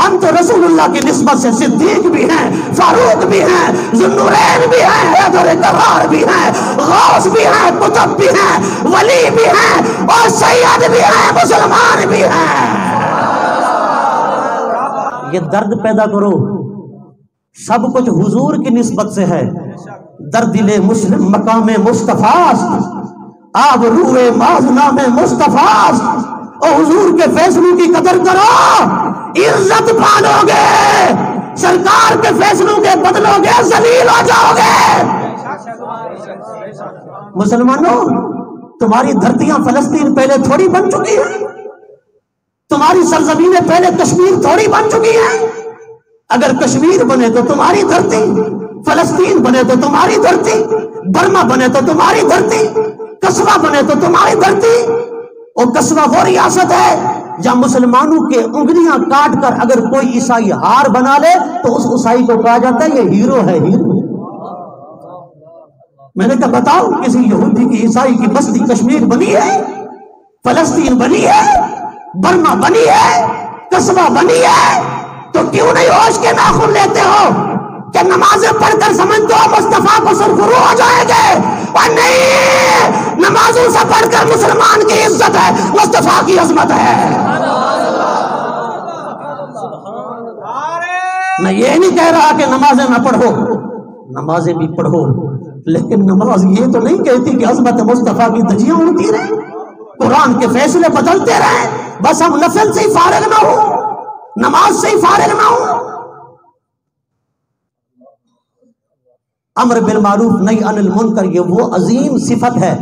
ہم تو رسول اللہ کی نسبت سے صدیق بھی ہیں، فاروق بھی ہیں، ذوالنورین بھی ہیں، حیدر کرار بھی ہیں، غوث بھی ہیں، قطب بھی ہیں، ولی بھی ہیں اور سید بھی ہیں، مسلمان بھی ہیں۔ یہ درد پیدا کرو، سب کچھ حضور کی نسبت سے ہے۔ درد دل مسلم مقام مصطفیٰ، آپ روئے مازنام مصطفیٰ، اور حضور کے فیصلوں کی قدر کرو، عزت پالو گے، سرکار کے فیصلوں کے بدلو گے، ذلیل ہو جاؤ گے۔ مسلمانوں، تمہاری دھرتیاں فلسطین پہلے تھوڑی بن چکی ہیں، تمہاری سرزمینیں پہلے کشمیر تھوڑی بن چکی ہیں۔ اگر کشمیر بنے تو تمہاری دھرتی، فلسطین بنے تو تمہاری دھرتی، برما بنے تو تمہاری دھرتی، قصبہ بنے تو تمہاری دھرتی۔ اور قصبہ وہ ریاست ہے جہاں مسلمانوں کے انگلیاں کاٹ کر اگر کوئی عیسائی ہار بنا لے تو اس عیسائی کو کہا جاتا ہے یہ ہیرو ہے، ہیرو۔ میں نے کہا بتاؤ کسی یہودی کی عیسائی کی بستی کشمیر بنی ہے، فلسطین بنی ہے، برما بنی ہے، قصبہ بنی ہے، تو کیوں نہیں ہوش کے ناخن لیتے ہو کہ نمازیں پڑھ کر سمجھتے ہو مصطفیٰ کو سرخرو ہو جائیں گے؟ اور نہیں، نمازوں سے پڑھ کر مسلمان کی عزت ہے، مصطفیٰ کی عظمت ہے۔ میں یہ نہیں کہہ رہا کہ نمازیں نہ پڑھو، نمازیں بھی پڑھو، لیکن نماز یہ تو نہیں کہتی کہ عظمت مصطفیٰ کی دھجیاں اڑتی رہیں، قرآن کے فیصلے بدلتے رہیں، بس ہم نفل سے ہی فارغ نہ ہوں، نماز سے ہی فارغ نہ ہوں۔ امر بالمعروف نہی عن المنکر، یہ وہ عظیم صفت ہے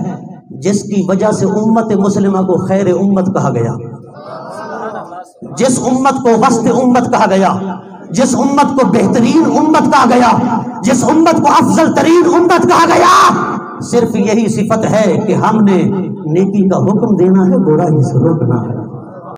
جس کی وجہ سے امت مسلمہ کو خیر امت کہا گیا، جس امت کو وسط امت کہا گیا، جس امت کو بہترین امت کہا گیا، جس امت کو افضل ترین امت کہا گیا، صرف یہی صفت ہے کہ ہم نے نیکی کا حکم دینا ہے، برائی سے روکنا ہے۔